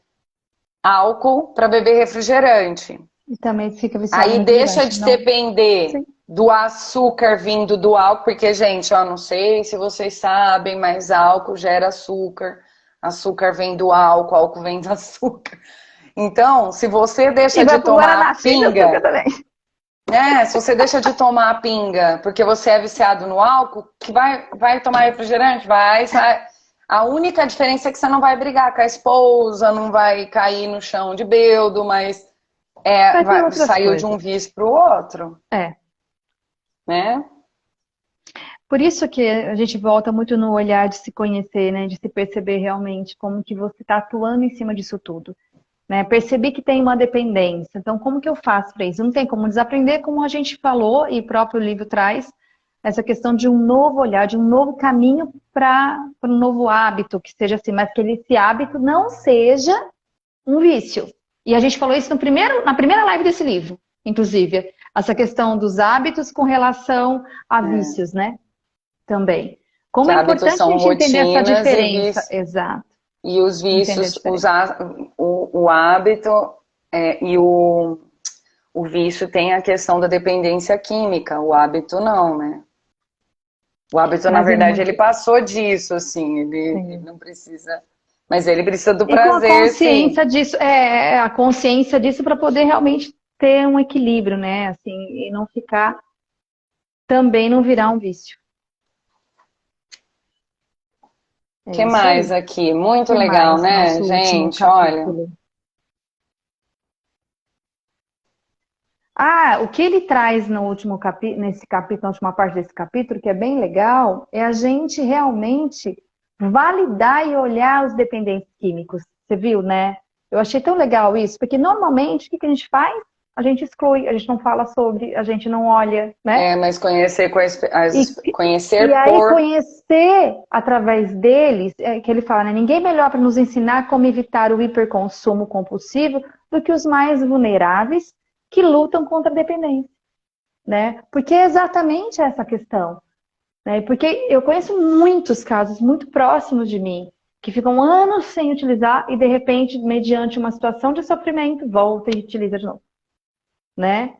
álcool para beber refrigerante.
E também fica viciado
Aí
no
deixa
refrigerante,
de
não.
depender
Sim.
do açúcar vindo do álcool, porque, gente, ó, não sei se vocês sabem, mas álcool gera açúcar. Açúcar vem do álcool vem do açúcar. Então, se você
E
deixa
vai
de
pro
tomar a
Guaraná cheio de açúcar
pinga,
também.
se você deixa de tomar a pinga porque você é viciado no álcool, que vai tomar refrigerante? Vai. A única diferença é que você não vai brigar com a esposa, não vai cair no chão de bêbado, mas
Vai ter outras
saiu de um
coisas.
vício para o outro,
É.
né?
Por isso que a gente volta muito no olhar de se conhecer, né? De se perceber realmente como que você está atuando em cima disso tudo. Né? Percebi que tem uma dependência. Então, como que eu faço para isso? Não tem como desaprender, como a gente falou, e o próprio livro traz, essa questão de um novo olhar, de um novo caminho para um novo hábito, que seja assim, mas que esse hábito não seja um vício. E a gente falou isso na primeira live desse livro, inclusive, essa questão dos hábitos com relação a
É.
vícios, né? Também. Como
Que
é
hábitos
importante a
são
gente entender essa
rotinas
diferença. Exato.
e os
Entender a
vícios,
diferença.
o hábito e o vício tem a questão da dependência química, o hábito não, né? O hábito, na
Mas é
verdade,
muito.
ele passou disso, assim, ele
Sim.
não precisa. Mas ele precisa do
E com a
prazer, sim.
consciência disso, a consciência disso para poder realmente ter um equilíbrio, né? Assim, e não ficar, também não virar um vício.
O
É
que
isso
mais
aí. O
aqui? Muito
que
legal,
mais?
né,
Nosso último
gente? Olha,
capítulo. Ah, o que ele traz no último nesse capítulo, na última parte desse capítulo, que é bem legal, é a gente realmente validar e olhar os dependentes químicos. Você viu, né? Eu achei tão legal isso, porque normalmente o que que a gente faz? A gente exclui, a gente não fala sobre, a gente não olha, né?
mas conhecer,
E, e
conhecer
aí
por.
conhecer através deles, é que ele fala, né? Ninguém melhor para nos ensinar como evitar o hiperconsumo compulsivo do que os mais vulneráveis que lutam contra a dependência, né? Porque é exatamente essa questão, né? Porque eu conheço muitos casos muito próximos de mim que ficam anos sem utilizar e de repente, mediante uma situação de sofrimento, volta e utiliza de novo, né?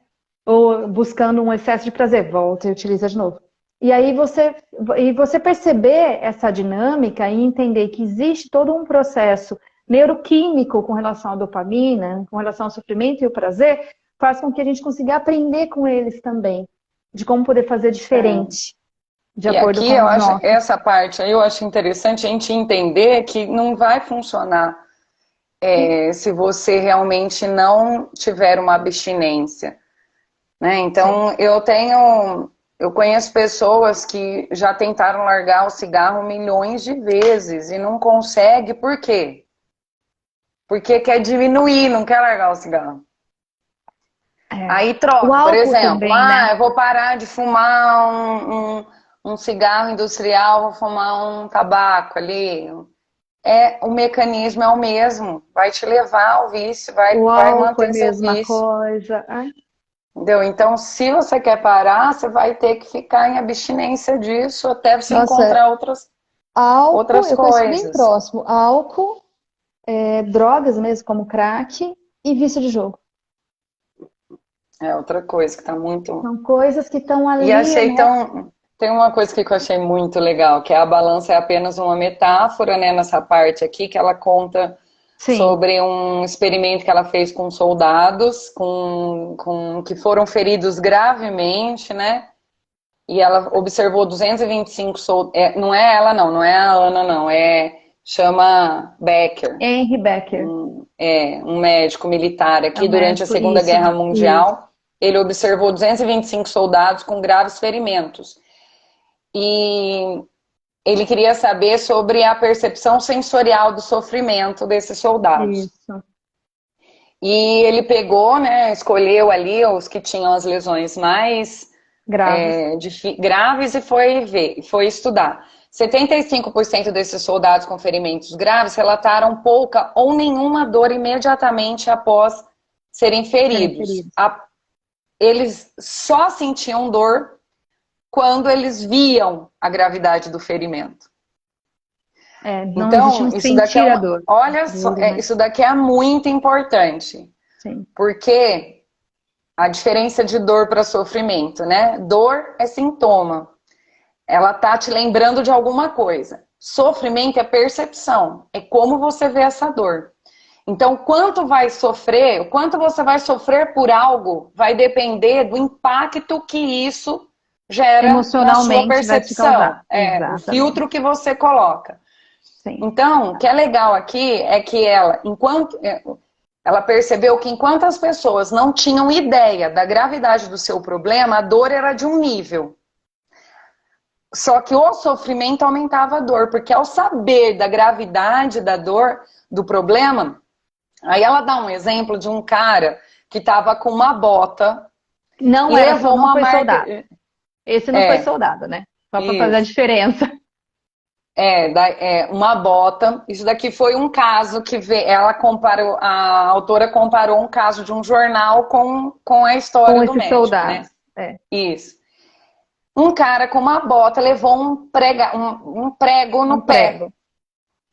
Ou buscando um excesso de prazer, volta e utiliza de novo. E aí você perceber essa dinâmica e entender que existe todo um processo neuroquímico com relação à dopamina, com relação ao sofrimento e o prazer, faz com que a gente consiga aprender com eles também, de como poder fazer
É.
diferente, de
E
acordo
aqui
com
eu
os
acho,
nossos.
essa parte aí eu acho interessante a gente entender que não vai funcionar se você realmente não tiver uma abstinência, né?
Sim.
Então eu conheço pessoas que já tentaram largar o cigarro milhões de vezes e não consegue, por quê? Porque quer diminuir, não quer largar o cigarro.
É.
Aí
O
troca, por
álcool
exemplo,
também, né?
eu vou parar de fumar um cigarro industrial, vou fumar um tabaco ali. O mecanismo é o mesmo, vai te levar ao vício,
O
vai
álcool é a
manter seu
mesma
vício.
coisa. Ai,
Entendeu? Então, se você quer parar, você vai ter que ficar em abstinência disso até você
nossa,
encontrar
álcool,
outras
eu conheço bem
coisas.
próximo. Álcool, drogas mesmo, como crack e vício de jogo.
É outra coisa que está muito.
São coisas que estão
E
ali,
achei
né?
tão. Tem uma coisa que eu achei muito legal, que a balança é apenas uma metáfora, né, nessa parte aqui, que ela conta
Sim,
sobre um experimento que ela fez com soldados que foram feridos gravemente, né? E ela observou 225 soldados. Não é ela, não é a Ana, não. Chama Becker,
Henry Becker.
um médico militar
É o
aqui durante a
médico,
Segunda
isso,
Guerra
isso.
Mundial. Ele observou 225 soldados com graves ferimentos. E ele queria saber sobre a percepção sensorial do sofrimento desses soldados.
Isso.
E ele pegou, né, escolheu ali os que tinham as lesões mais
Graves.
graves e foi estudar. 75% desses soldados com ferimentos graves relataram pouca ou nenhuma dor imediatamente após serem
Serem
feridos.
feridos.
Eles só sentiam dor quando eles viam a gravidade do ferimento.
não existe
Então,
um
isso daqui é
sentir a dor.
olha só,
Duro, né?
isso daqui é muito importante,
Sim.
porque a diferença de dor para sofrimento, né? Dor é sintoma, ela tá te lembrando de alguma coisa. Sofrimento é percepção, é como você vê essa dor. Então, quanto vai sofrer, o quanto você vai sofrer por algo, vai depender do impacto que isso gera na sua
Emocionalmente vai te
percepção.
causar.
O
Exatamente.
filtro que você coloca.
Sim.
Então, o que é legal aqui é que ela percebeu que enquanto as pessoas não tinham ideia da gravidade do seu problema, a dor era de um nível. Só que o sofrimento aumentava a dor, porque ao saber da gravidade da dor, do problema, aí ela dá um exemplo de um cara que estava com uma bota
Não
e
era só,
levou
não
uma
foi soldado.
marca.
Esse não foi soldado, né? Só para fazer a
Isso.
diferença.
Uma bota. Isso daqui foi um caso que ela comparou, a autora comparou um caso de um jornal com a
Com
história do
esses
médico, né?
soldados. É.
Isso. Um cara com uma bota levou um prego
Um
no pé.
prego.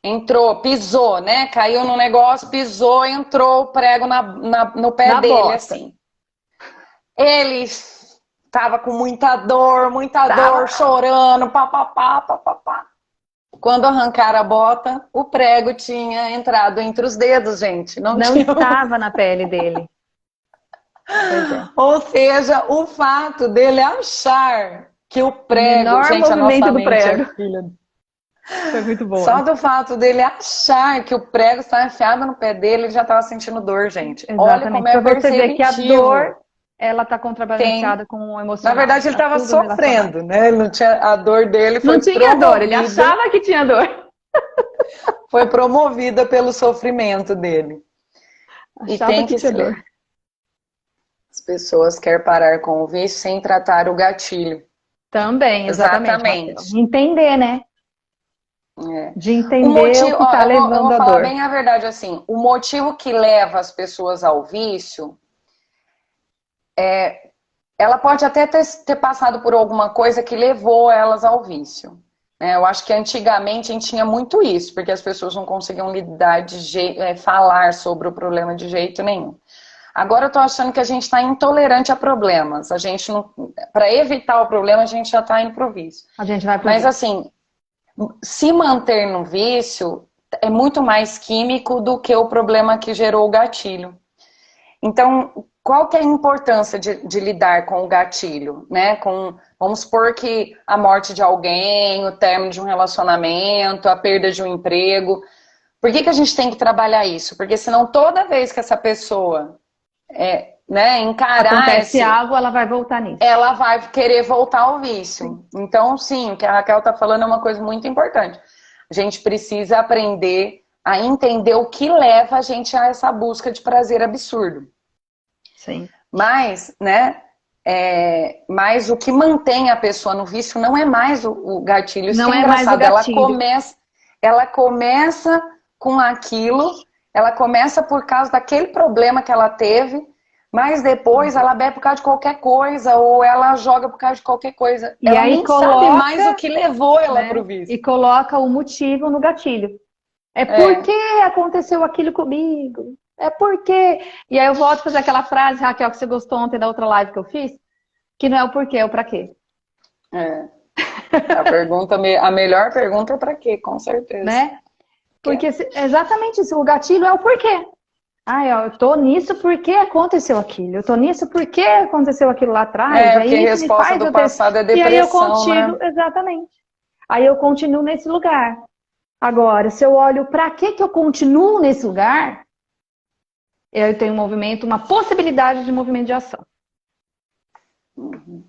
Entrou, pisou, né? Caiu no negócio, pisou, entrou o prego no pé
Na
dele,
bota.
assim. Ele tava com muita dor,
Tava.
chorando, papapá, papapá. Quando arrancaram a bota, o prego tinha entrado entre os dedos, gente. Não
Não
tinha.
estava na pele dele. Pois é.
Ou seja, o fato dele achar que o
O
prego.
menor
Gente, a nossa
movimento do
mente é
prego.
filha.
Foi muito boa.
Só do fato dele achar que o prego está enfiado no pé dele, ele já estava sentindo dor, gente. Olha como
Exatamente.
é
Para você ver que a
perceptivo.
dor, ela está
Tem.
contrabalanceada com o
Na
emocional.
verdade, ele
Está
estava
tudo relacionado.
sofrendo, né? Ele não tinha... A dor dele
Não
foi
tinha dor, ele
promovida,
achava que tinha dor.
foi promovida pelo sofrimento dele. E
Achava
tem
que
que
tinha
ser.
dor.
As pessoas querem parar com o vício sem tratar o gatilho.
Também, exatamente, Raquel.
Exatamente.
Entender, né?
É.
De
O
entender o
motivo,
que
ó,
está
eu
levando
vou
a
falar
dor.
bem a verdade assim. O motivo que leva as pessoas ao vício, ela pode até ter passado por alguma coisa que levou elas ao vício. Eu acho que antigamente a gente tinha muito isso, porque as pessoas não conseguiam lidar falar sobre o problema de jeito nenhum. Agora eu tô achando que a gente está intolerante a problemas. A gente não, para evitar o problema, a gente já está indo pro vício.
A gente vai pro
Mas
vício.
assim, se manter no vício é muito mais químico do que o problema que gerou o gatilho. Então, qual que é a importância de lidar com o gatilho, né? Vamos supor que a morte de alguém, o término de um relacionamento, a perda de um emprego. Por que a gente tem que trabalhar isso? Porque senão toda vez que essa pessoa encarar
Acontece algo, ela vai voltar nisso.
ela vai querer voltar ao vício. Então, sim, o que a Raquel está falando é uma coisa muito importante. A gente precisa aprender a entender o que leva a gente a essa busca de prazer absurdo.
Sim.
Mas, mas o que mantém a pessoa no vício não é mais o gatilho. Isso
Não
que é
é mais o
engraçado.
gatilho.
Ela começa com aquilo, ela começa por causa daquele problema que ela teve, mas depois ela bebe por causa de qualquer coisa, ou ela joga por causa de qualquer coisa.
E
Ela
aí
nem sabe mais o que levou ela pro vício.
E coloca o motivo no gatilho. É porque aconteceu aquilo comigo. É porque... E aí eu volto a fazer aquela frase, Raquel, que você gostou ontem da outra live que eu fiz, que não é o porquê, é o pra quê.
A melhor pergunta é pra quê, com certeza.
Né? Porque exatamente isso, o gatilho é o porquê. Eu tô nisso porque aconteceu aquilo. Eu tô nisso porque aconteceu aquilo lá atrás.
Porque a resposta do passado é depressão,
e aí eu continuo,
né?
exatamente. Aí eu continuo nesse lugar. Agora, se eu olho para que eu continuo nesse lugar, eu tenho um movimento, uma possibilidade de movimento de ação.
Uhum.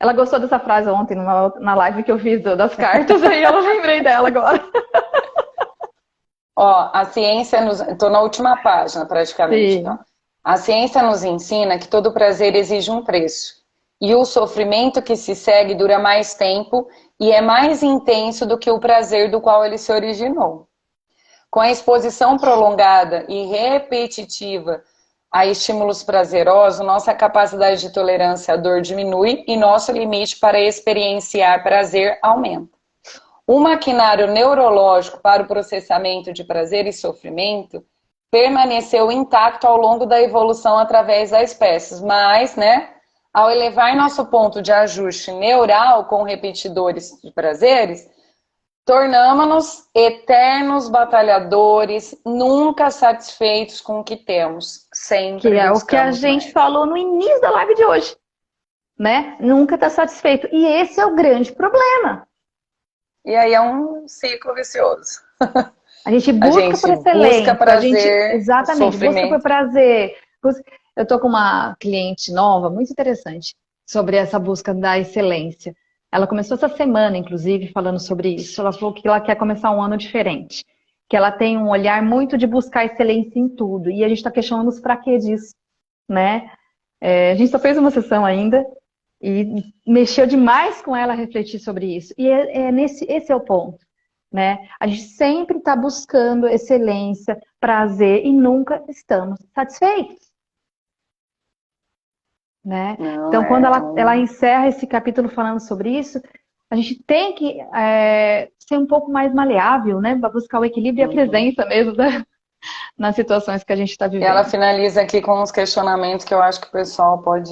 Ela gostou dessa frase ontem na live que eu fiz das cartas, aí eu lembrei dela agora.
A ciência Estou na última página, praticamente. Tá? A ciência nos ensina que todo prazer exige um preço. E o sofrimento que se segue dura mais tempo e é mais intenso do que o prazer do qual ele se originou. Com a exposição prolongada e repetitiva a estímulos prazerosos, nossa capacidade de tolerância à dor diminui e nosso limite para experienciar prazer aumenta. o maquinário neurológico para o processamento de prazer e sofrimento permaneceu intacto ao longo da evolução através das espécies, mas, né, ao elevar nosso ponto de ajuste neural com repetidores de prazeres, tornamos-nos eternos batalhadores, nunca satisfeitos com o que temos, sempre
Que é o que a
buscamos
gente
mais.
falou no início da live de hoje, né? Nunca está satisfeito. E esse é o grande problema.
E aí é um ciclo vicioso.
A gente
A
busca por
gente busca
excelência, a gente,
prazer,
exatamente, busca por
sofrimento.
prazer. Eu tô com uma cliente nova, muito interessante, sobre essa busca da excelência. Ela começou essa semana, inclusive, falando sobre isso. Ela falou que ela quer começar um ano diferente, que ela tem um olhar muito de buscar excelência em tudo. E a gente está questionando os pra quê disso, né? A gente só fez uma sessão ainda e mexeu demais com ela refletir sobre isso. E esse é o ponto, né? A gente sempre está buscando excelência, prazer e nunca estamos satisfeitos, né?
Não,
Então, quando
é
ela encerra esse capítulo falando sobre isso, a gente tem que ser um pouco mais maleável, né? Para buscar o equilíbrio e a
Uhum.
presença mesmo nas situações que a gente está
E ela
vivendo.
finaliza aqui com uns questionamentos que eu acho que o pessoal pode...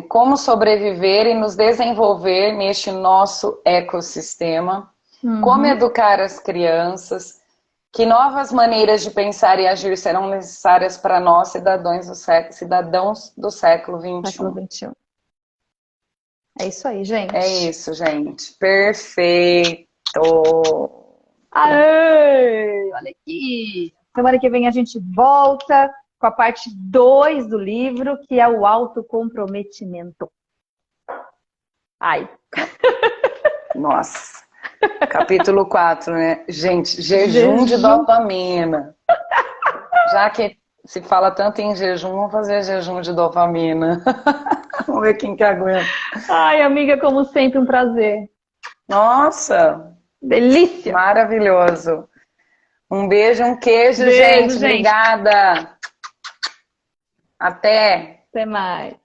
como sobreviver e nos desenvolver neste nosso ecossistema, como
Uhum.
educar as crianças, que novas maneiras de pensar e agir serão necessárias para nós, cidadãos do século
Século
XXI.
XXI. É isso aí,
É
gente.
isso, gente. Perfeito!
Aê! Olha aqui! Semana que vem a gente volta com a parte 2 do livro, que é o autocomprometimento. Ai,
Nossa! Capítulo 4, né? Gente, jejum de
jejum.
dopamina. Já que se fala tanto em jejum, vamos fazer jejum de dopamina. Vamos ver quem que aguenta.
Ai, amiga, como sempre, um prazer.
Nossa,
Delícia!
maravilhoso. Um beijo, um queijo,
Beijo,
gente.
gente.
Obrigada. Até.
Até mais.